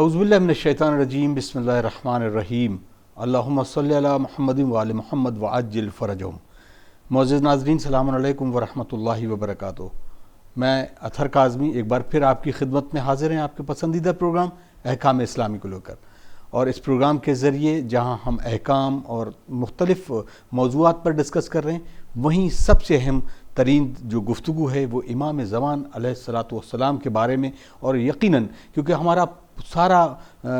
اعوذ باللہ من الشیطان الرجیم بسم اللہ الرحمن الرحیم اللہم صلی علی محمد وآل محمد وعجل فرجہم۔ معزز ناظرین، السلام علیکم ورحمۃ اللہ وبرکاتہ۔ میں اطہر کاظمی ایک بار پھر آپ کی خدمت میں حاضر ہیں، آپ کے پسندیدہ پروگرام احکام اسلامی کو لے کر، اور اس پروگرام کے ذریعے جہاں ہم احکام اور مختلف موضوعات پر ڈسکس کر رہے ہیں، وہیں سب سے اہم ترین جو گفتگو ہے وہ امام زمان علیہ الصلاۃ والسلام کے بارے میں، اور یقیناً کیونکہ ہمارا سارا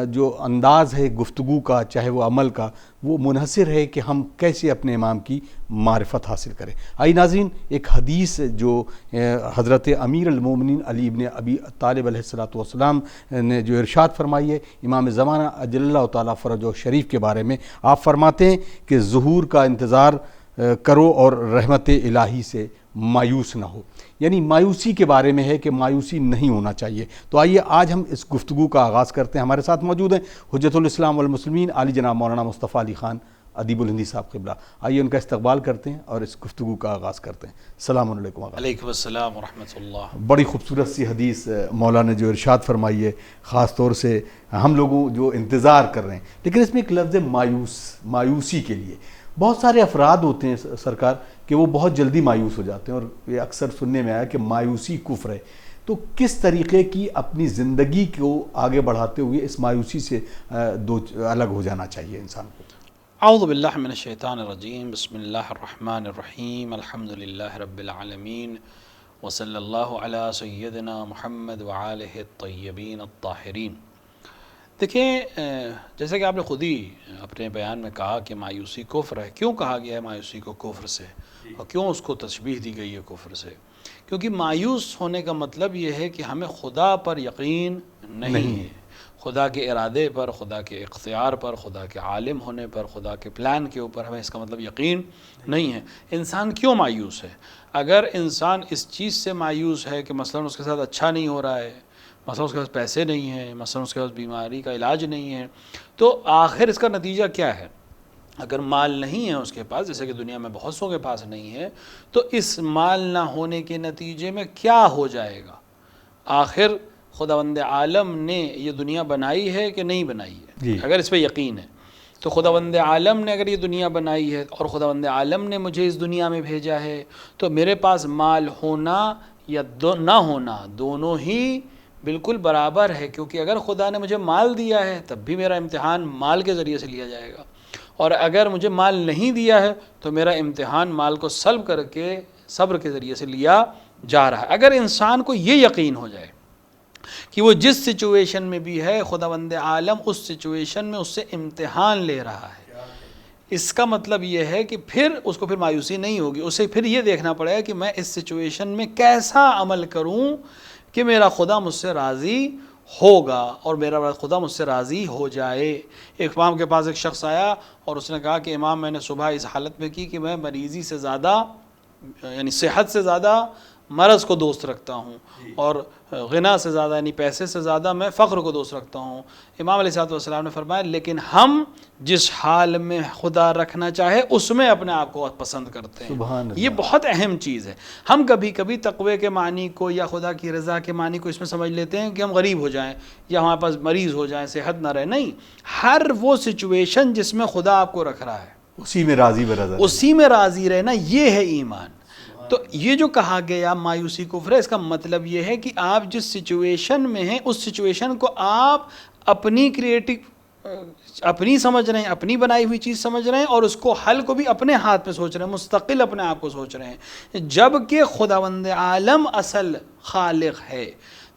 جو انداز ہے گفتگو کا، چاہے وہ عمل کا، وہ منحصر ہے کہ ہم کیسے اپنے امام کی معرفت حاصل کریں۔ آئی ناظرین، ایک حدیث جو حضرت امیر المومنین علی ابن ابی طالب علیہ الصلاۃ والسلام نے جو ارشاد فرمائی ہے امام زمانہ اجل اللہ تعالیٰ فرجہ شریف کے بارے میں، آپ فرماتے ہیں کہ ظہور کا انتظار کرو اور رحمت الہی سے مایوس نہ ہو، یعنی مایوسی کے بارے میں ہے کہ مایوسی نہیں ہونا چاہیے۔ تو آئیے آج ہم اس گفتگو کا آغاز کرتے ہیں۔ ہمارے ساتھ موجود ہیں حجت الاسلام والمسلمین علی جناب مولانا مصطفیٰ علی خان ادیب الہندی صاحب قبلہ۔ آئیے ان کا استقبال کرتے ہیں اور اس گفتگو کا آغاز کرتے ہیں۔ السلام علیکم۔ علیکم السلام ورحمۃ اللہ۔ بڑی خوبصورت سی حدیث مولانا نے جو ارشاد فرمائی ہے، خاص طور سے ہم لوگوں جو انتظار کر رہے ہیں، لیکن اس میں ایک لفظ مایوسی کے لیے بہت سارے افراد ہوتے ہیں سرکار کہ وہ بہت جلدی مایوس ہو جاتے ہیں، اور یہ اکثر سننے میں آیا کہ مایوسی کفر ہے۔ تو کس طریقے کی اپنی زندگی کو آگے بڑھاتے ہوئے اس مایوسی سے الگ ہو جانا چاہیے انسان کو؟ اعوذ باللہ من الشیطان الرجیم، بسم اللہ الرحمن الرحیم، الحمد للہ رب العالمین، وصلی اللہ علی سیدنا محمد وآلہ الطیبین الطاہرین۔ دیکھیں، جیسے کہ آپ نے خود ہی اپنے بیان میں کہا کہ مایوسی کفر ہے۔ کیوں کہا گیا ہے مایوسی کو کفر سے، اور کیوں اس کو تشبیہ دی گئی ہے کفر سے؟ کیونکہ مایوس ہونے کا مطلب یہ ہے کہ ہمیں خدا پر یقین نہیں ہے، خدا کے ارادے پر، خدا کے اختیار پر، خدا کے عالم ہونے پر، خدا کے پلان کے اوپر ہمیں اس کا مطلب یقین نہیں ہے۔ انسان کیوں مایوس ہے؟ اگر انسان اس چیز سے مایوس ہے کہ مثلاً اس کے ساتھ اچھا نہیں ہو رہا ہے، مثلا اس کے پاس پیسے نہیں ہیں، مثلا اس کے پاس بیماری کا علاج نہیں ہے، تو آخر اس کا نتیجہ کیا ہے؟ اگر مال نہیں ہے اس کے پاس، جیسے کہ دنیا میں بہت سو کے پاس نہیں ہے، تو اس مال نہ ہونے کے نتیجے میں کیا ہو جائے گا؟ آخر خداوند عالم نے یہ دنیا بنائی ہے کہ نہیں بنائی ہے؟ اگر اس پہ یقین ہے تو خداوند عالم نے اگر یہ دنیا بنائی ہے اور خداوند عالم نے مجھے اس دنیا میں بھیجا ہے، تو میرے پاس مال ہونا یا نہ ہونا دونوں ہی بالکل برابر ہے، کیونکہ اگر خدا نے مجھے مال دیا ہے تب بھی میرا امتحان مال کے ذریعے سے لیا جائے گا، اور اگر مجھے مال نہیں دیا ہے تو میرا امتحان مال کو سلب کر کے صبر کے ذریعے سے لیا جا رہا ہے۔ اگر انسان کو یہ یقین ہو جائے کہ وہ جس سچویشن میں بھی ہے خداوند عالم اس سچویشن میں اس سے امتحان لے رہا ہے، اس کا مطلب یہ ہے کہ پھر اس کو پھر مایوسی نہیں ہوگی، اسے پھر یہ دیکھنا پڑے گا کہ میں اس سچویشن میں کیسا عمل کروں کہ میرا خدا مجھ سے راضی ہوگا اور میرا خدا مجھ سے راضی ہو جائے۔ ایک امام کے پاس ایک شخص آیا اور اس نے کہا کہ امام، میں نے صبح اس حالت میں کی کہ میں مریضی سے زیادہ، یعنی صحت سے زیادہ مرض کو دوست رکھتا ہوں، اور غنا سے زیادہ یعنی پیسے سے زیادہ میں فقر کو دوست رکھتا ہوں۔ امام علیہ السلام نے فرمایا لیکن ہم جس حال میں خدا رکھنا چاہے اس میں اپنے آپ کو پسند کرتے ہیں۔ یہ بہت اہم چیز ہے۔ ہم کبھی کبھی تقوی کے معنی کو یا خدا کی رضا کے معنی کو اس میں سمجھ لیتے ہیں کہ ہم غریب ہو جائیں یا ہمارے پاس مریض ہو جائیں، صحت نہ رہے۔ نہیں، ہر وہ سچویشن جس میں خدا آپ کو رکھ رہا ہے اسی میں راضی برضا، اسی میں راضی رہنا، یہ ہے ایمان۔ تو یہ جو کہا گیا مایوسی کفر ہے، اس کا مطلب یہ ہے کہ آپ جس سچویشن میں ہیں اس سچویشن کو آپ اپنی اپنی سمجھ رہے ہیں، اپنی بنائی ہوئی چیز سمجھ رہے ہیں، اور اس کو حل کو بھی اپنے ہاتھ میں سوچ رہے ہیں، مستقل اپنے آپ کو سوچ رہے ہیں، جبکہ خداوند عالم اصل خالق ہے۔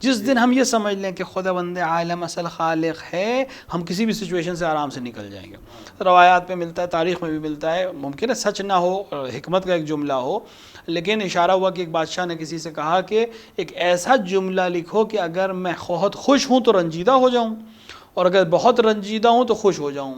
جس دن ہم یہ سمجھ لیں کہ خداوند عالم اصل خالق ہے، ہم کسی بھی سچویشن سے آرام سے نکل جائیں گے۔ روایات میں ملتا ہے، تاریخ میں بھی ملتا ہے، ممکن ہے سچ نہ ہو، حکمت کا ایک جملہ ہو، لیکن اشارہ ہوا کہ ایک بادشاہ نے کسی سے کہا کہ ایک ایسا جملہ لکھو کہ اگر میں بہت خوش ہوں تو رنجیدہ ہو جاؤں، اور اگر بہت رنجیدہ ہوں تو خوش ہو جاؤں۔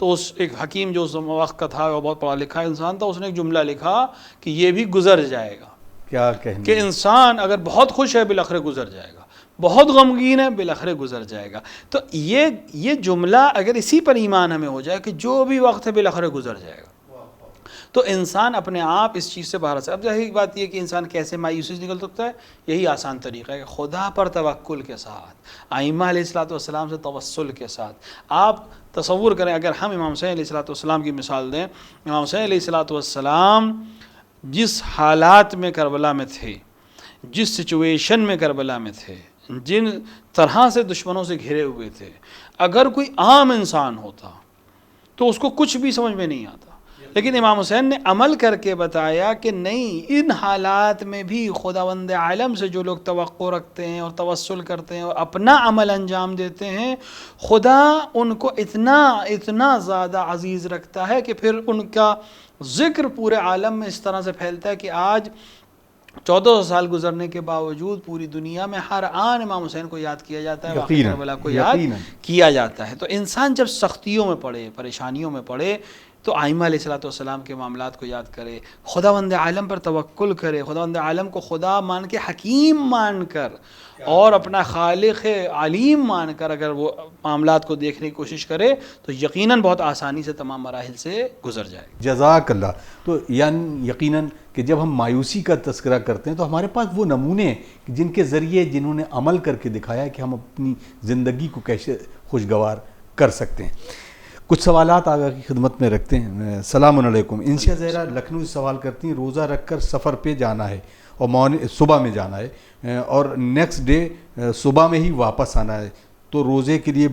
تو اس ایک حکیم جو اس وقت کا تھا، وہ بہت پڑھا لکھا انسان تھا، اس نے ایک جملہ لکھا کہ یہ بھی گزر جائے گا۔ کیا کہنے کہ انسان اگر بہت خوش ہے بالآخر گزر جائے گا، بہت غمگین ہے بالآخر گزر جائے گا۔ تو یہ جملہ اگر اسی پر ایمان ہمیں ہو جائے کہ جو بھی وقت ہے بالآخر گزر جائے گا، تو انسان اپنے آپ اس چیز سے باہر آ سکتا ہے۔ اب ظاہر بات یہ کہ انسان کیسے مایوسی سے نکل سکتا ہے، یہی آسان طریقہ ہے کہ خدا پر توکل کے ساتھ، ائمہ علیہ السلام سے توسل کے ساتھ۔ آپ تصور کریں اگر ہم امام حسین علیہ السلام کی مثال دیں، امام حسین علیہ السلام جس حالات میں کربلا میں تھے، جس سچویشن میں کربلا میں تھے، جن طرح سے دشمنوں سے گھرے ہوئے تھے، اگر کوئی عام انسان ہوتا تو اس کو کچھ بھی سمجھ میں نہیں آتا، لیکن امام حسین نے عمل کر کے بتایا کہ نہیں، ان حالات میں بھی خداوند عالم سے جو لوگ توقع رکھتے ہیں اور توسل کرتے ہیں اور اپنا عمل انجام دیتے ہیں، خدا ان کو اتنا زیادہ عزیز رکھتا ہے کہ پھر ان کا ذکر پورے عالم میں اس طرح سے پھیلتا ہے کہ آج 1400 سال گزرنے کے باوجود پوری دنیا میں ہر آن امام حسین کو یاد کیا جاتا ہے، واقعہ کربلا کو یاد کیا جاتا ہے۔ تو انسان جب سختیوں میں پڑے، پریشانیوں میں پڑے، تو ائمہ علیہ السلام کے معاملات کو یاد کرے، خداوند عالم پر توکل کرے، خداوند عالم کو خدا مان کے، حکیم مان کر اور اپنا خالق علیم مان کر اگر وہ معاملات کو دیکھنے کی کوشش کرے تو یقیناً بہت آسانی سے تمام مراحل سے گزر جائے گا۔ جزاک اللہ۔ تو یعنی یقیناً کہ جب ہم مایوسی کا تذکرہ کرتے ہیں تو ہمارے پاس وہ نمونے ہیں جن کے ذریعے جنہوں نے عمل کر کے دکھایا ہے کہ ہم اپنی زندگی کو کیسے خوشگوار کر سکتے ہیں۔ کچھ سوالات آگے کی خدمت میں رکھتے ہیں۔ السلام علیکم۔ انشا زہرا لکھنؤ سے سوال کرتی ہیں، روزہ رکھ کر سفر پہ جانا ہے اور صبح میں جانا ہے اور نیکسٹ ڈے صبح میں ہی واپس آنا ہے، تو روزے کے لیے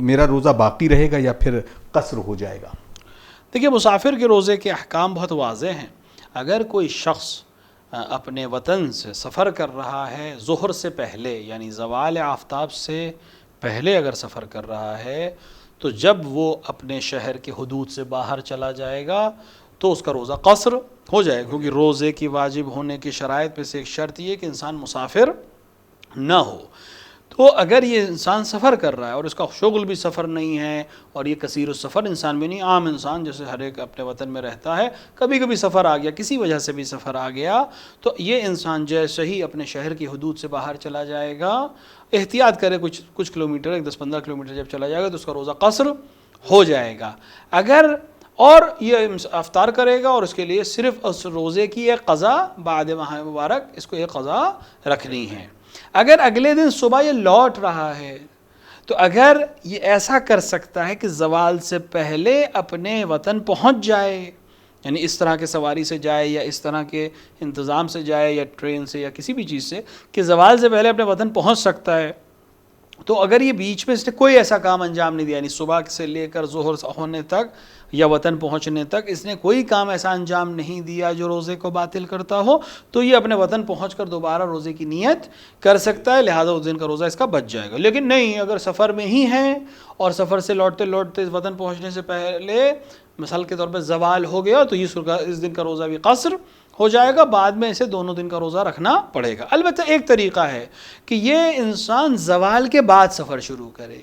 میرا روزہ باقی رہے گا یا پھر قصر ہو جائے گا؟ دیکھیے، مسافر کے روزے کے احکام بہت واضح ہیں۔ اگر کوئی شخص اپنے وطن سے سفر کر رہا ہے ظہر سے پہلے، یعنی زوال آفتاب سے پہلے اگر سفر کر رہا ہے، تو جب وہ اپنے شہر کے حدود سے باہر چلا جائے گا تو اس کا روزہ قصر ہو جائے گا، کیونکہ روزے کی واجب ہونے کی شرائط میں سے ایک شرط یہ کہ انسان مسافر نہ ہو۔ تو اگر یہ انسان سفر کر رہا ہے اور اس کا شغل بھی سفر نہیں ہے اور یہ کثیر السفر انسان بھی نہیں، عام انسان جیسے ہر ایک اپنے وطن میں رہتا ہے، کبھی کبھی سفر آ گیا، کسی وجہ سے بھی سفر آ گیا، تو یہ انسان جیسے ہی اپنے شہر کی حدود سے باہر چلا جائے گا، احتیاط کرے کچھ کلومیٹر، 10-15 کلومیٹر جب چلا جائے گا تو اس کا روزہ قصر ہو جائے گا۔ اگر اور یہ افطار کرے گا اور اس کے لیے صرف اس روزے کی ایک قضا بعد ماہ مبارک اس کو ایک قضا رکھنی ہے۔ اگر اگلے دن صبح یہ لوٹ رہا ہے تو اگر یہ ایسا کر سکتا ہے کہ زوال سے پہلے اپنے وطن پہنچ جائے، یعنی اس طرح کے سواری سے جائے یا اس طرح کے انتظام سے جائے یا ٹرین سے یا کسی بھی چیز سے کہ زوال سے پہلے اپنے وطن پہنچ سکتا ہے، تو اگر یہ بیچ میں اس نے کوئی ایسا کام انجام نہیں دیا، یعنی صبح سے لے کر ظہر ہونے تک یا وطن پہنچنے تک اس نے کوئی کام ایسا انجام نہیں دیا جو روزے کو باطل کرتا ہو، تو یہ اپنے وطن پہنچ کر دوبارہ روزے کی نیت کر سکتا ہے، لہذا اس دن کا روزہ اس کا بچ جائے گا۔ لیکن نہیں، اگر سفر میں ہی ہیں اور سفر سے لوٹتے لوٹتے وطن پہنچنے سے پہلے مثال کے طور پہ زوال ہو گیا، تو اس دن کا روزہ بھی قصر ہو جائے گا، بعد میں اسے دونوں دن کا روزہ رکھنا پڑے گا۔ البتہ ایک طریقہ ہے کہ یہ انسان زوال کے بعد سفر شروع کرے،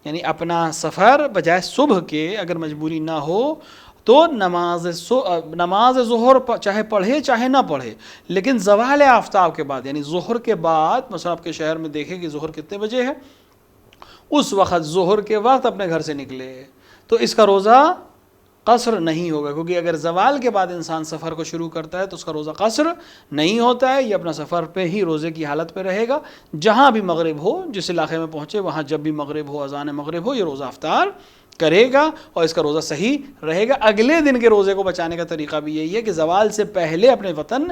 یعنی اپنا سفر بجائے صبح کے اگر مجبوری نہ ہو تو نماز ظہر چاہے پڑھے چاہے نہ پڑھے، لیکن زوال آفتاب کے بعد، یعنی ظہر کے بعد، مثلا آپ کے شہر میں دیکھیں کہ ظہر کتنے بجے ہے، اس وقت ظہر کے وقت اپنے گھر سے نکلے تو اس کا روزہ قصر نہیں ہوگا، کیونکہ اگر زوال کے بعد انسان سفر کو شروع کرتا ہے تو اس کا روزہ قصر نہیں ہوتا ہے، یہ اپنا سفر پہ ہی روزے کی حالت پہ رہے گا، جہاں بھی مغرب ہو، جس علاقے میں پہنچے وہاں جب بھی مغرب ہو، اذان مغرب ہو، یہ روزہ افطار کرے گا اور اس کا روزہ صحیح رہے گا۔ اگلے دن کے روزے کو بچانے کا طریقہ بھی یہی ہے کہ زوال سے پہلے اپنے وطن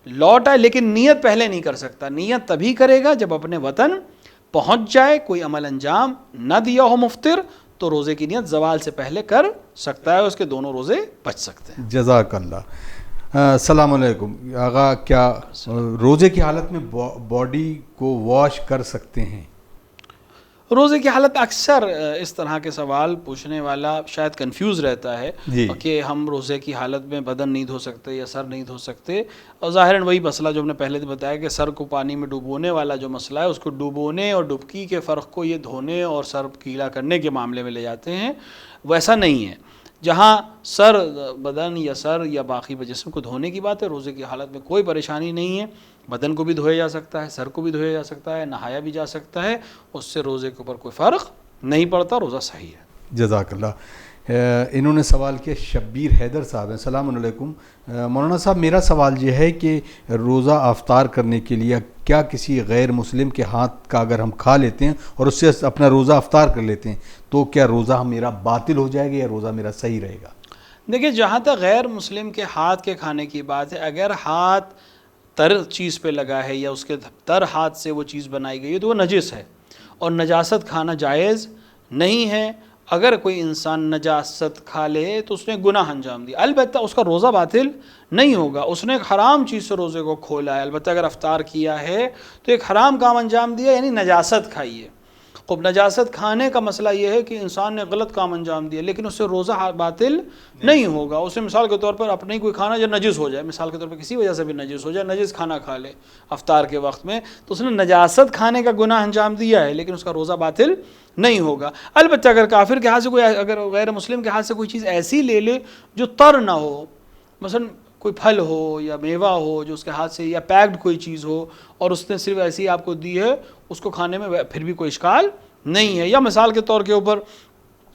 لوٹ آئے، لیکن نیت پہلے نہیں کر سکتا، نیت تبھی کرے گا جب اپنے وطن پہنچ جائے، کوئی عمل انجام نہ دیا ہو مفطر، تو روزے کی نیت زوال سے پہلے کر سکتا ہے، اس کے دونوں روزے بچ سکتے ہیں۔ جزاک اللہ۔ السلام علیکم آغا، کیا روزے کی حالت میں باڈی کو واش کر سکتے ہیں؟ روزے کی حالت اکثر اس طرح کے سوال پوچھنے والا شاید کنفیوز رہتا ہے کہ ہم روزے کی حالت میں بدن نہیں دھو سکتے یا سر نہیں دھو سکتے، اور ظاہراً وہی مسئلہ جو ہم نے پہلے بتایا کہ سر کو پانی میں ڈبونے والا جو مسئلہ ہے، اس کو ڈبونے اور ڈبکی کے فرق کو یہ دھونے اور سر گیلا کرنے کے معاملے میں لے جاتے ہیں، ویسا نہیں ہے۔ جہاں سر بدن یا سر یا باقی جسم کو دھونے کی بات ہے، روزے کی حالت میں کوئی پریشانی نہیں ہے، بدن کو بھی دھویا جا سکتا ہے، سر کو بھی دھویا جا سکتا ہے، نہایا بھی جا سکتا ہے، اس سے روزے کے اوپر کوئی فرق نہیں پڑتا، روزہ صحیح ہے۔ جزاک اللہ۔ انہوں نے سوال کیا، شبیر حیدر صاحب ہیں، السلام علیکم مولانا صاحب، میرا سوال یہ ہے کہ روزہ افطار کرنے کے لیے کیا کسی غیر مسلم کے ہاتھ کا اگر ہم کھا لیتے ہیں اور اس سے اپنا روزہ افطار کر لیتے ہیں تو کیا روزہ میرا باطل ہو جائے گا یا روزہ میرا صحیح رہے گا؟ دیکھیے، جہاں تک غیر مسلم کے ہاتھ کے کھانے کی بات ہے، اگر ہاتھ تر چیز پہ لگا ہے یا اس کے تر ہاتھ سے وہ چیز بنائی گئی ہے تو وہ نجس ہے، اور نجاست کھانا جائز نہیں ہے۔ اگر کوئی انسان نجاست کھا لے تو اس نے گناہ انجام دیا، البتہ اس کا روزہ باطل نہیں ہوگا، اس نے ایک حرام چیز سے روزے کو کھولا ہے، البتہ اگر افطار کیا ہے تو ایک حرام کام انجام دیا، یعنی نجاست کھائی ہے۔ خب نجاست کھانے کا مسئلہ یہ ہے کہ انسان نے غلط کام انجام دیا، لیکن اس سے روزہ باطل نہیں ہوگا۔ اسے مثال کے طور پر اپنے کوئی کھانا جو نجس ہو جائے، مثال کے طور پر کسی وجہ سے بھی نجس ہو جائے، نجس کھانا کھا لے افطار کے وقت میں، تو اس نے نجاست کھانے کا گناہ انجام دیا ہے، لیکن اس کا روزہ باطل نہیں ہوگا۔ البتہ اگر کافر کے ہاتھ سے کوئی، اگر غیر مسلم کے ہاتھ سے کوئی چیز ایسی لے لے جو تر نہ ہو، مثلا کوئی پھل ہو یا میوہ ہو جو اس کے ہاتھ سے، یا پیکڈ کوئی چیز ہو اور اس نے صرف ایسی آپ کو دی ہے، اس کو کھانے میں پھر بھی کوئی اشکال نہیں ہے۔ یا مثال کے طور کے اوپر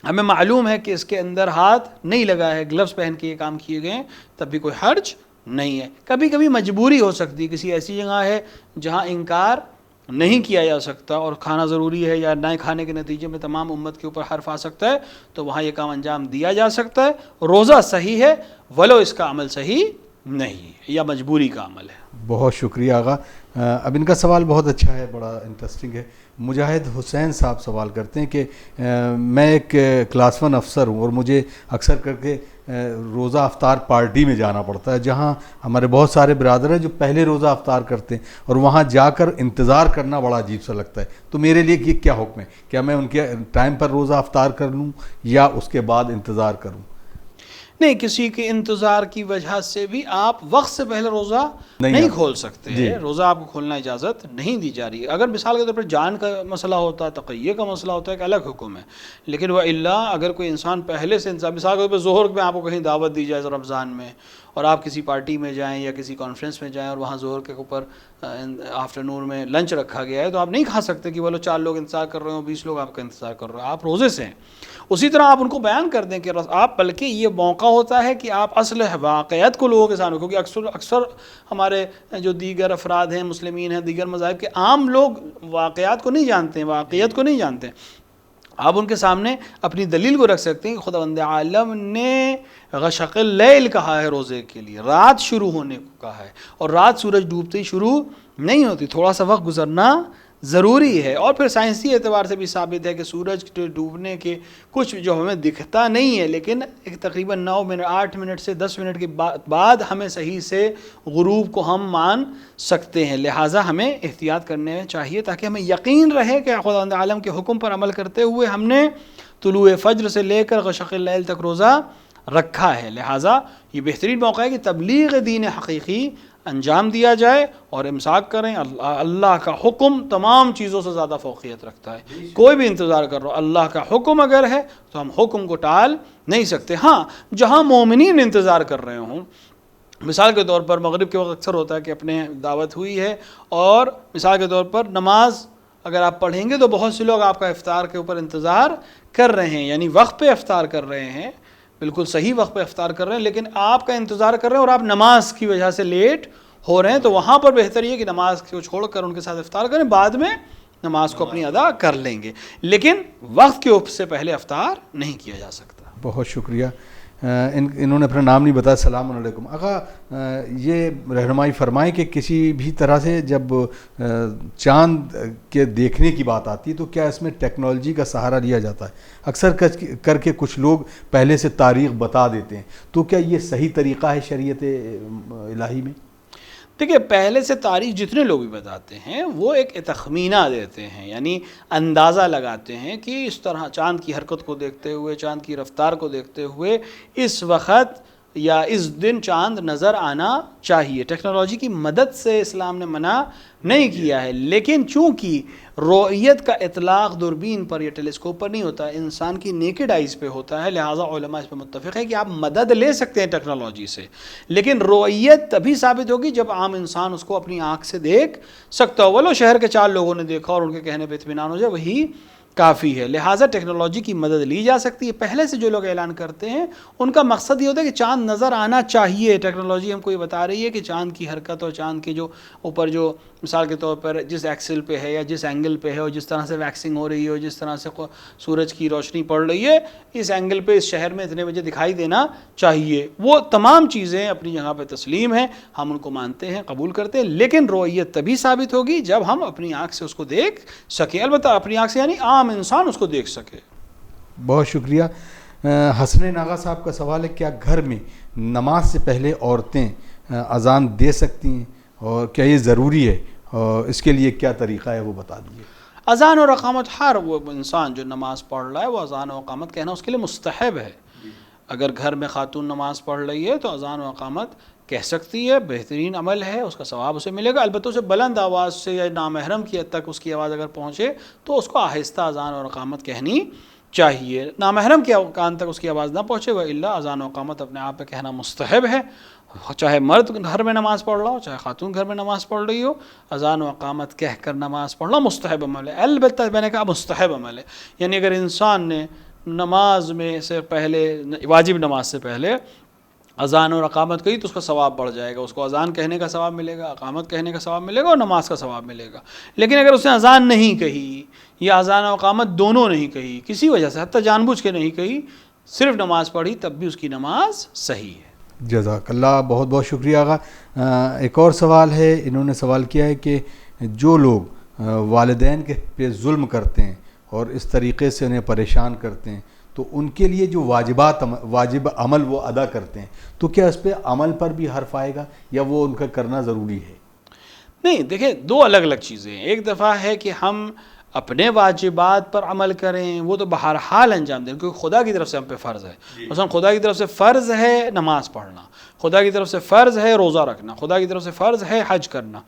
ہمیں معلوم ہے کہ اس کے اندر ہاتھ نہیں لگا ہے، گلوز پہن کے یہ کام کیے گئے ہیں، تب بھی کوئی حرج نہیں ہے۔ کبھی کبھی مجبوری ہو سکتی ہے، کسی ایسی جگہ ہے جہاں انکار نہیں کیا جا سکتا اور کھانا ضروری ہے، یا نہ کھانے کے نتیجے میں تمام امت کے اوپر حرف آ سکتا ہے، تو وہاں یہ کام انجام دیا جا سکتا ہے۔ روزہ صحیح ہے ولو اس کا عمل صحیح نہیں ہے، یا مجبوری کا عمل ہے۔ بہت شکریہ آغا۔ اب ان کا سوال بہت اچھا ہے، بڑا انٹرسٹنگ ہے۔ مجاہد حسین صاحب سوال کرتے ہیں کہ میں ایک کلاس 1 افسر ہوں اور مجھے اکثر کر کے روزہ افطار پارٹی میں جانا پڑتا ہے، جہاں ہمارے بہت سارے برادر ہیں جو پہلے روزہ افطار کرتے ہیں، اور وہاں جا کر انتظار کرنا بڑا عجیب سا لگتا ہے۔ تو میرے لیے یہ کیا حکم ہے؟ کیا میں ان کے ٹائم پر روزہ افطار کر لوں یا اس کے بعد انتظار کروں؟ نہیں، کسی کے انتظار کی وجہ سے بھی آپ وقت سے پہلے روزہ نہیں کھول سکتے ہیں۔ روزہ آپ کو کھولنا اجازت نہیں دی جا رہی ہے۔ اگر مثال کے طور پر جان کا مسئلہ ہوتا ہے، تقیہ کا مسئلہ ہوتا ہے، ایک الگ حکم ہے، لیکن وہ اللہ اگر کوئی انسان پہلے سے مثال کے طور پر ظہر میں آپ کو کہیں دعوت دی جائے رمضان میں، اور آپ کسی پارٹی میں جائیں یا کسی کانفرنس میں جائیں اور وہاں ظہر کے اوپر آفٹرنون میں لنچ رکھا گیا ہے، تو آپ نہیں کھا سکتے کہ بولو 4 لوگ انتظار کر رہے ہوں، 20 لوگ آپ کا انتظار کر رہے ہیں، آپ روزے سے ہیں۔ اسی طرح آپ ان کو بیان کر دیں کہ آپ، بلکہ یہ موقع ہوتا ہے کہ آپ اصل واقعیت کو لوگوں کے سامنے، کیونکہ اکثر ہمارے جو دیگر افراد ہیں، مسلمین ہیں، دیگر مذاہب کے عام لوگ واقعات کو نہیں جانتے ہیں، واقعیت کو نہیں جانتے ہیں۔ آپ ان کے سامنے اپنی دلیل کو رکھ سکتے ہیں کہ خداوند عالم نے غشق اللیل کہا ہے روزے کے لیے، رات شروع ہونے کو کہا ہے، اور رات سورج ڈوبتے ہی شروع نہیں ہوتی، تھوڑا سا وقت گزرنا ضروری ہے۔ اور پھر سائنسی اعتبار سے بھی ثابت ہے کہ سورج کے ڈوبنے کے کچھ جو ہمیں دکھتا نہیں ہے، لیکن ایک تقریباً 9 منٹ 8 منٹ سے 10 منٹ کے بعد ہمیں صحیح سے غروب کو ہم مان سکتے ہیں، لہٰذا ہمیں احتیاط کرنے چاہیے تاکہ ہمیں یقین رہے کہ خداوند عالم کے حکم پر عمل کرتے ہوئے ہم نے طلوع فجر سے لے کر غشق اللیل تک روزہ رکھا ہے۔ لہٰذا یہ بہترین موقع ہے کہ تبلیغ دین حقیقی انجام دیا جائے اور امساک کریں۔ اللہ کا حکم تمام چیزوں سے زیادہ فوقیت رکھتا ہے۔ کوئی بھی انتظار کر رہا ہو، اللہ کا حکم اگر ہے تو ہم حکم کو ٹال نہیں سکتے۔ ہاں، جہاں مومنین انتظار کر رہے ہوں، مثال کے طور پر مغرب کے وقت اکثر ہوتا ہے کہ اپنے دعوت ہوئی ہے، اور مثال کے طور پر نماز اگر آپ پڑھیں گے تو بہت سے لوگ آپ کا افطار کے اوپر انتظار کر رہے ہیں، یعنی وقت پہ افطار کر رہے ہیں، بالکل صحیح وقت پہ افطار کر رہے ہیں، لیکن آپ کا انتظار کر رہے ہیں اور آپ نماز کی وجہ سے لیٹ ہو رہے ہیں، تو وہاں پر بہتر یہ کہ نماز کو چھوڑ کر ان کے ساتھ افطار کریں، بعد میں نماز کو اپنی ادا کر لیں گے، لیکن وقت کے اوپر سے پہلے افطار نہیں کیا جا سکتا۔ بہت شکریہ۔ انہوں نے اپنا نام نہیں بتایا۔ السلام علیکم آقا، یہ رہنمائی فرمائیں کہ کسی بھی طرح سے جب چاند کے دیکھنے کی بات آتی ہے تو کیا اس میں ٹیکنالوجی کا سہارا لیا جاتا ہے؟ اکثر کر کے کچھ لوگ پہلے سے تاریخ بتا دیتے ہیں، تو کیا یہ صحیح طریقہ ہے شریعت الہی میں؟ دیکھیے، پہلے سے تاریخ جتنے لوگ بھی بتاتے ہیں وہ ایک تخمینہ دیتے ہیں، یعنی اندازہ لگاتے ہیں کہ اس طرح چاند کی حرکت کو دیکھتے ہوئے، چاند کی رفتار کو دیکھتے ہوئے اس وقت یا اس دن چاند نظر آنا چاہیے۔ ٹیکنالوجی کی مدد سے اسلام نے منع نہیں کیا ہے، لیکن چونکہ رؤیت کا اطلاق دوربین پر یا ٹیلیسکوپ پر نہیں ہوتا، انسان کی نیکڈ آئیز پہ ہوتا ہے، لہٰذا علماء اس پہ متفق ہے کہ آپ مدد لے سکتے ہیں ٹیکنالوجی سے، لیکن رؤیت تبھی ثابت ہوگی جب عام انسان اس کو اپنی آنکھ سے دیکھ سکتا ہو۔ ولو شہر کے 4 لوگوں نے دیکھا اور ان کے کہنے پہ اطمینان ہو جائے، وہی کافی ہے. لہٰذا ٹیکنالوجی کی مدد لی جا سکتی ہے. پہلے سے جو لوگ اعلان کرتے ہیں ان کا مقصد یہ ہوتا ہے کہ چاند نظر آنا چاہیے. ٹیکنالوجی ہم کو یہ بتا رہی ہے کہ چاند کی حرکت اور چاند کے جو اوپر جو مثال کے طور پر جس ایکسل پہ ہے یا جس اینگل پہ ہے اور جس طرح سے ویکسنگ ہو رہی ہے اور جس طرح سے سورج کی روشنی پڑ رہی ہے اس اینگل پہ اس شہر میں اتنے بجے دکھائی دینا چاہیے. وہ تمام چیزیں اپنی جگہ پہ تسلیم ہیں, ہم ان کو مانتے ہیں, قبول کرتے ہیں, لیکن رؤیت تبھی ثابت ہوگی جب ہم اپنی آنکھ سے اس کو دیکھ سکیں. البتہ اپنی آنکھ سے یعنی عام انسان اس کو دیکھ سکے. بہت شکریہ. حسن ناغا صاحب کا سوال ہے, کیا گھر میں نماز سے پہلے عورتیں اذان دے سکتی ہیں اور کیا یہ ضروری ہے اور اس کے لیے کیا طریقہ ہے وہ بتا دیجیے. اذان اور اقامت ہر وہ انسان جو نماز پڑھ رہا ہے وہ اذان و اقامت کہنا اس کے لیے مستحب ہے. اگر گھر میں خاتون نماز پڑھ رہی ہے تو اذان و اقامت کہہ سکتی ہے, بہترین عمل ہے, اس کا ثواب اسے ملے گا. البتہ اسے بلند آواز سے یا نامحرم کی حد تک اس کی آواز اگر پہنچے تو اس کو آہستہ اذان اور اقامت کہنی چاہیے. نامحرم کے کان تک اس کی آواز نہ پہنچے وإلا اذان و اقامت اپنے آپ پہ کہنا مستحب ہے. چاہے مرد گھر میں نماز پڑھ رہا ہو چاہے خاتون گھر میں نماز پڑھ رہی ہو, اذان و اقامت کہہ کر نماز پڑھنا مستحب عمل ہے. البتہ میں نے کہا مستحب عمل ہے, یعنی اگر انسان نے نماز میں سے پہلے واجب نماز سے پہلے اذان اور اقامت کہی تو اس کا ثواب بڑھ جائے گا. اس کو اذان کہنے کا ثواب ملے گا, اقامت کہنے کا ثواب ملے گا اور نماز کا ثواب ملے گا. لیکن اگر اس نے اذان نہیں کہی یا اذان و اقامت دونوں نہیں کہی, کسی وجہ سے حتیٰ جان بوجھ کے نہیں کہی, صرف نماز پڑھی, تب بھی اس کی نماز صحیح ہے. جزاک اللہ, بہت بہت شکریہ آغا. ایک اور سوال ہے, انہوں نے سوال کیا ہے کہ جو لوگ والدین کے پہ ظلم کرتے ہیں اور اس طریقے سے انہیں پریشان کرتے ہیں تو ان کے لیے جو واجب عمل وہ ادا کرتے ہیں تو کیا اس پہ عمل پر بھی حرف آئے گا یا وہ ان کا کرنا ضروری ہے؟ نہیں, دیکھیں دو الگ الگ چیزیں ہیں. ایک دفعہ ہے کہ ہم اپنے واجبات پر عمل کریں, وہ تو بہرحال انجام دیں کیونکہ خدا کی طرف سے ہم پہ فرض ہے. مثلا خدا کی طرف سے فرض ہے نماز پڑھنا, خدا کی طرف سے فرض ہے روزہ رکھنا, خدا کی طرف سے فرض ہے حج کرنا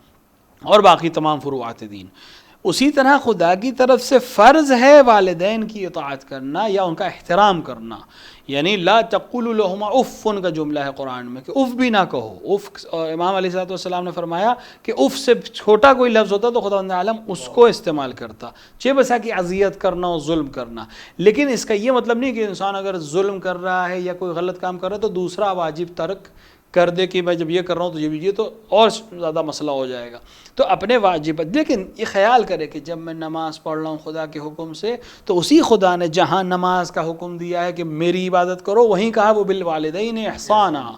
اور باقی تمام فروعات دین. اسی طرح خدا کی طرف سے فرض ہے والدین کی اطاعت کرنا یا ان کا احترام کرنا. یعنی لا تقولوا لهما اف کا جملہ ہے قرآن میں کہ اف بھی نہ کہو. اف, امام علیہ الصلوۃ والسلام نے فرمایا کہ اف سے چھوٹا کوئی لفظ ہوتا تو خداوند عالم اس کو استعمال کرتا, چہ بسا کی اذیت کرنا اور ظلم کرنا. لیکن اس کا یہ مطلب نہیں کہ انسان اگر ظلم کر رہا ہے یا کوئی غلط کام کر رہا ہے تو دوسرا واجب ترک کر دے کہ میں جب یہ کر رہا ہوں تو یہ تو اور زیادہ مسئلہ ہو جائے گا. تو اپنے واجب, لیکن یہ خیال کرے کہ جب میں نماز پڑھ رہا ہوں خدا کے حکم سے تو اسی خدا نے جہاں نماز کا حکم دیا ہے کہ میری عبادت کرو وہیں کہا وہ بالوالدین احسانا,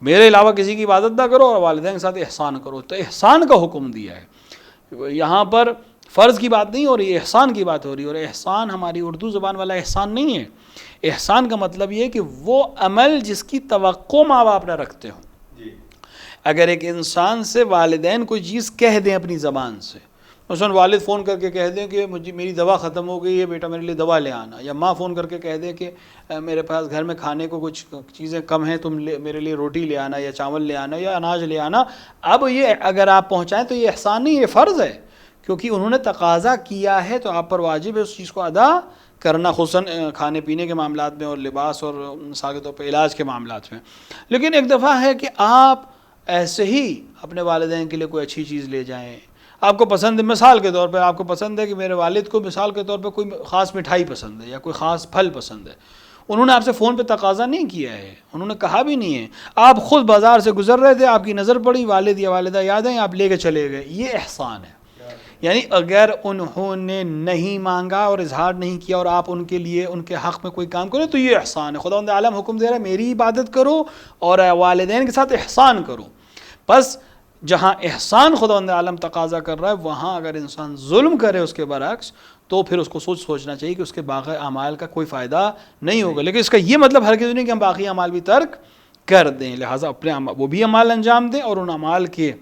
میرے علاوہ کسی کی عبادت نہ کرو اور والدین کے ساتھ احسان کرو. تو احسان کا حکم دیا ہے, یہاں پر فرض کی بات نہیں ہو رہی, احسان کی بات ہو رہی ہے. اور احسان ہماری اردو زبان والا احسان نہیں ہے. احسان کا مطلب یہ ہے کہ وہ عمل جس کی توقع ماں باپ نہ رکھتے ہوں. اگر ایک انسان سے والدین کوئی چیز کہہ دیں اپنی زبان سے, مثلا والد فون کر کے کہہ دیں کہ مجھے میری دوا ختم ہو گئی ہے بیٹا میرے لیے دوا لے آنا, یا ماں فون کر کے کہہ دیں کہ میرے پاس گھر میں کھانے کو کچھ چیزیں کم ہیں تم میرے لیے روٹی لے آنا یا چاول لے آنا یا اناج لے آنا. اب یہ اگر آپ پہنچائیں تو یہ احسان نہیں, یہ فرض ہے کیونکہ انہوں نے تقاضا کیا ہے تو آپ پر واجب ہے اس چیز کو ادا کرنا, خصوصاً کھانے پینے کے معاملات میں اور لباس اور مثال کے طور پہ علاج کے معاملات میں. لیکن ایک دفعہ ہے کہ آپ ایسے ہی اپنے والدین کے لیے کوئی اچھی چیز لے جائیں, آپ کو پسند ہے, مثال کے طور پہ آپ کو پسند ہے کہ میرے والد کو مثال کے طور پہ کوئی خاص مٹھائی پسند ہے یا کوئی خاص پھل پسند ہے, انہوں نے آپ سے فون پہ تقاضا نہیں کیا ہے, انہوں نے کہا بھی نہیں ہے, آپ خود بازار سے گزر رہے تھے, آپ کی نظر پڑی, والد یا والدہ یاد ہیں, آپ لے کے چلے گئے, یہ احسان ہے. یعنی اگر انہوں نے نہیں مانگا اور اظہار نہیں کیا اور آپ ان کے لیے ان کے حق میں کوئی کام کرو تو یہ احسان ہے. خداوند عالم حکم دے رہا ہے میری عبادت کرو اور والدین کے ساتھ احسان کرو. بس جہاں احسان خداوند عالم تقاضا کر رہا ہے وہاں اگر انسان ظلم کرے اس کے برعکس تو پھر اس کو سوچنا چاہیے کہ اس کے باقی اعمال کا کوئی فائدہ نہیں ہوگا. لیکن اس کا یہ مطلب ہرگز نہیں کہ ہم باقی اعمال بھی ترک کر دیں. لہٰذا اپنے وہ بھی اعمال انجام دیں اور ان اعمال کے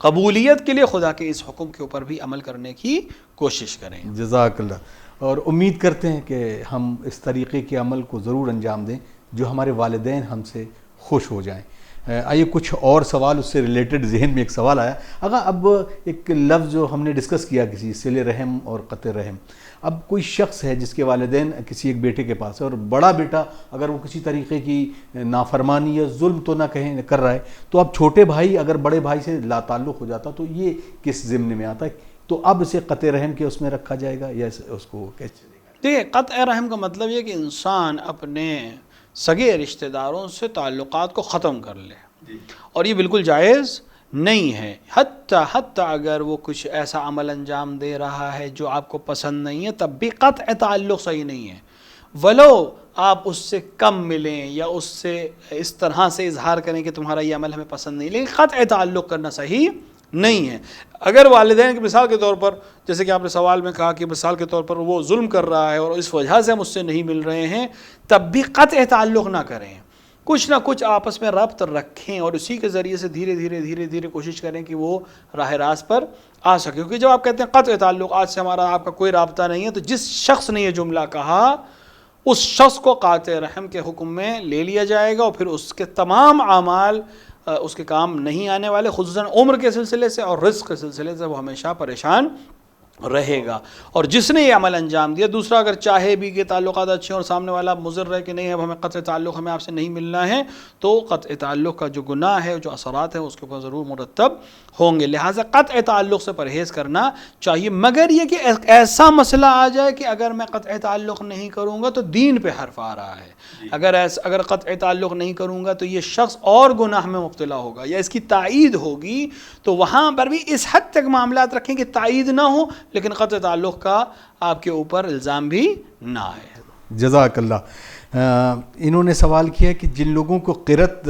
قبولیت کے لیے خدا کے اس حکم کے اوپر بھی عمل کرنے کی کوشش کریں. جزاک اللہ. اور امید کرتے ہیں کہ ہم اس طریقے کے عمل کو ضرور انجام دیں جو ہمارے والدین ہم سے خوش ہو جائیں. آئیے کچھ اور سوال اس سے ریلیٹڈ ذہن میں ایک سوال آیا. اگر اب ایک لفظ جو ہم نے ڈسکس کیا کسی صلہ رحم اور قطع رحم, اب کوئی شخص ہے جس کے والدین کسی ایک بیٹے کے پاس ہے اور بڑا بیٹا اگر وہ کسی طریقے کی نافرمانی یا ظلم تو نہ کر رہا ہے تو اب چھوٹے بھائی اگر بڑے بھائی سے لا تعلق ہو جاتا تو یہ کس ضمن میں آتا ہے؟ تو اب اسے قطع رحم کے اس میں رکھا جائے گا یا اس کو کیسے چلے گا؟ دیکھیے قطع رحم کا مطلب یہ کہ انسان اپنے سگے رشتہ داروں سے تعلقات کو ختم کر لے، اور یہ بالکل جائز نہیں ہے. حتی اگر وہ کچھ ایسا عمل انجام دے رہا ہے جو آپ کو پسند نہیں ہے، تب بھی قطع تعلق صحیح نہیں ہے. ولو آپ اس سے کم ملیں یا اس سے اس طرح سے اظہار کریں کہ تمہارا یہ عمل ہمیں پسند نہیں، لیکن قطع تعلق کرنا صحیح نہیں ہے. اگر والدین کی مثال کے طور پر، جیسے کہ آپ نے سوال میں کہا کہ مثال کے طور پر وہ ظلم کر رہا ہے اور اس وجہ سے ہم اس سے نہیں مل رہے ہیں، تب بھی قطع تعلق نہ کریں. کچھ نہ کچھ آپس میں ربط رکھیں اور اسی کے ذریعے سے دھیرے دھیرے کوشش کریں کہ وہ راہ راست پر آ سکے. کیونکہ جب آپ کہتے ہیں قطع تعلق، آج سے ہمارا آپ کا کوئی رابطہ نہیں ہے، تو جس شخص نے یہ جملہ کہا اس شخص کو قاطع رحم کے حکم میں لے لیا جائے گا، اور پھر اس کے تمام اعمال اس کے کام نہیں آنے والے، خصوصاً عمر کے سلسلے سے اور رزق کے سلسلے سے وہ ہمیشہ پریشان رہے گا. اور جس نے یہ عمل انجام دیا، دوسرا اگر چاہے بھی کہ تعلقات اچھے ہیں اور سامنے والا مضر ہے کہ نہیں اب ہمیں قطع تعلق، ہمیں آپ سے نہیں ملنا ہے، تو قطع تعلق کا جو گناہ ہے، جو اثرات ہیں، اس کے اوپر ضرور مرتب ہوں گے. لہٰذا قطع تعلق سے پرہیز کرنا چاہیے، مگر یہ کہ ایسا مسئلہ آ جائے کہ اگر میں قطع تعلق نہیں کروں گا تو دین پہ حرف آ رہا ہے، اگر قطع تعلق نہیں کروں گا تو یہ شخص اور گناہ میں مبتلا ہوگا یا اس کی تائید ہوگی، تو وہاں پر بھی اس حد تک معاملات رکھیں کہ تائید نہ ہو لیکن قطع تعلق کا آپ کے اوپر الزام بھی نہ آئے. جزاک اللہ. انہوں نے سوال کیا کہ جن لوگوں کو قرأت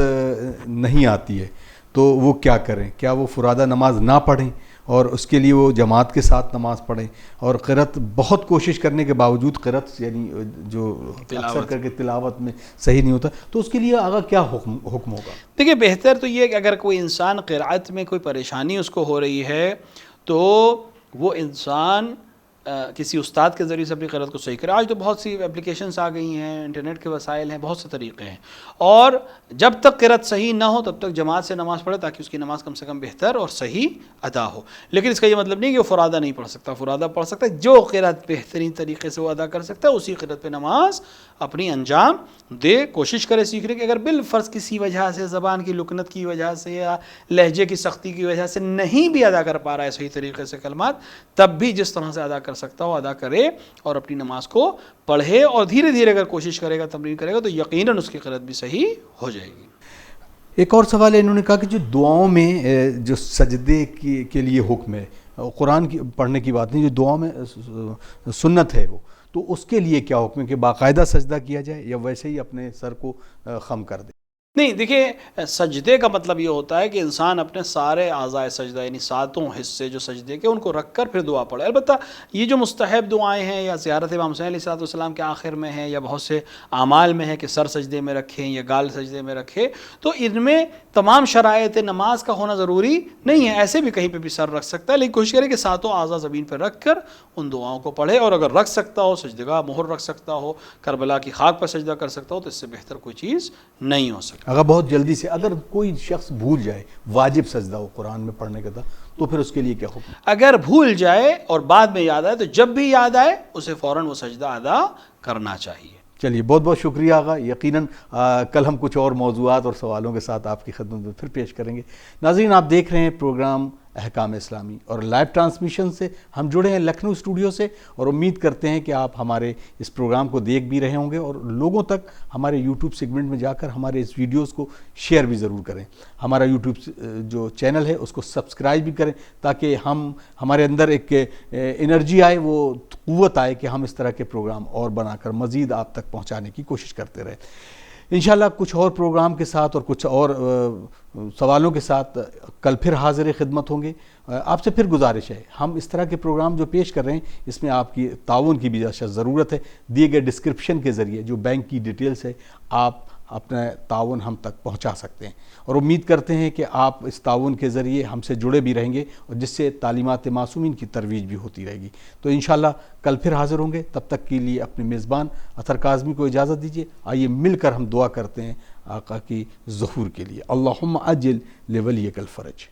نہیں آتی ہے تو وہ کیا کریں؟ کیا وہ فرادہ نماز نہ پڑھیں اور اس کے لیے وہ جماعت کے ساتھ نماز پڑھیں؟ اور قرأت بہت کوشش کرنے کے باوجود قرأت یعنی جو اکثر کر کے تلاوت میں صحیح نہیں ہوتا، تو اس کے لیے آگا کیا حکم ہوگا؟ دیکھیے بہتر تو یہ کہ اگر کوئی انسان قرأت میں کوئی پریشانی اس کو ہو رہی ہے تو وہ انسان کسی استاد کے ذریعے سے اپنی قرأت کو صحیح کرے. آج تو بہت سی اپلیکیشنز آ گئی ہیں، انٹرنیٹ کے وسائل ہیں، بہت سے طریقے ہیں، اور جب تک قرأت صحیح نہ ہو تب تک جماعت سے نماز پڑھے تاکہ اس کی نماز کم سے کم بہتر اور صحیح ادا ہو. لیکن اس کا یہ مطلب نہیں کہ وہ فرادہ نہیں پڑھ سکتا، فرادہ پڑھ سکتا ہے. جو قرأت بہترین طریقے سے وہ ادا کر سکتا ہے اسی قرأت پہ نماز اپنی انجام دے. کوشش کرے سیکھنے کی. اگر بالفرض کسی وجہ سے، زبان کی لکنت کی وجہ سے یا لہجے کی سختی کی وجہ سے نہیں بھی ادا کر پا رہا ہے صحیح طریقے سے کلمات، تب بھی جس طرح سے ادا کر سکتا ہو ادا کرے اور اپنی نماز کو پڑھے، اور دھیرے دھیرے اگر کوشش کرے گا، تمرین کرے گا، تو یقیناً اس کی قرأت بھی صحیح ہو جائے گی. ایک اور سوال ہے، انہوں نے کہا کہ جو دعاؤں میں جو سجدے کے لیے حکم ہے، قرآن کی پڑھنے کی بات نہیں، جو دعاؤں میں سنت ہے وہ، تو اس کے لیے کیا حکم ہے کہ باقاعدہ سجدہ کیا جائے یا ویسے ہی اپنے سر کو خم کر دے؟ نہیں، دیکھیے سجدے کا مطلب یہ ہوتا ہے کہ انسان اپنے سارے اعضاء سجدہ یعنی ساتوں حصے جو سجدے کے ان کو رکھ کر پھر دعا پڑھے. البتہ یہ جو مستحب دعائیں ہیں یا زیارت امام حسین علیہ السلام کے آخر میں ہے یا بہت سے اعمال میں ہے کہ سر سجدے میں رکھیں یا گال سجدے میں رکھیں، تو ان میں تمام شرائط نماز کا ہونا ضروری نہیں ہے. ایسے بھی کہیں پہ بھی سر رکھ سکتا ہے، لیکن کوشش کرے کہ ساتوں اعضاء زمین پہ رکھ کر ان دعاؤں کو پڑھے. اور اگر رکھ سکتا ہو، سجدگاہ مہر رکھ سکتا ہو، کربلا کی خاک پر سجدہ کر سکتا ہو، تو اس سے بہتر کوئی چیز نہیں ہو سکتی. اگر بہت جلدی سے اگر کوئی شخص بھول جائے واجب سجدہ ہو قرآن میں پڑھنے کا تھا، تو پھر اس کے لیے کیا حکم؟ اگر بھول جائے اور بعد میں یاد آئے تو جب بھی یاد آئے اسے فوراً وہ سجدہ ادا کرنا چاہیے. چلیے، بہت بہت شکریہ آغا. یقیناً کل ہم کچھ اور موضوعات اور سوالوں کے ساتھ آپ کی خدمت میں پھر پیش کریں گے. ناظرین، آپ دیکھ رہے ہیں پروگرام احکام اسلامی، اور لائیو ٹرانسمیشن سے ہم جڑے ہیں لکھنؤ اسٹوڈیو سے، اور امید کرتے ہیں کہ آپ ہمارے اس پروگرام کو دیکھ بھی رہے ہوں گے اور لوگوں تک ہمارے یوٹیوب سیگمنٹ میں جا کر ہمارے اس ویڈیوز کو شیئر بھی ضرور کریں. ہمارا یوٹیوب جو چینل ہے اس کو سبسکرائب بھی کریں تاکہ ہمارے اندر ایک انرجی آئے، وہ قوت آئے کہ ہم اس طرح کے پروگرام اور بنا کر مزید آپ تک پہنچانے کی کوشش کرتے رہیں. انشاءاللہ کچھ اور پروگرام کے ساتھ اور کچھ اور سوالوں کے ساتھ کل پھر حاضر خدمت ہوں گے. آپ سے پھر گزارش ہے، ہم اس طرح کے پروگرام جو پیش کر رہے ہیں اس میں آپ کی تعاون کی بھی ضرورت ہے. دیے گئے ڈسکرپشن کے ذریعے جو بینک کی ڈیٹیلز ہے، آپ اپنا تعاون ہم تک پہنچا سکتے ہیں، اور امید کرتے ہیں کہ آپ اس تعاون کے ذریعے ہم سے جڑے بھی رہیں گے اور جس سے تعلیمات معصومین کی ترویج بھی ہوتی رہے گی. تو انشاءاللہ کل پھر حاضر ہوں گے. تب تک کے لیے اپنے میزبان اطہر کاظمی کو اجازت دیجیے. آئیے مل کر ہم دعا کرتے ہیں آقا کی ظہور کے لیے. اللہم اجل لولیک الفرج.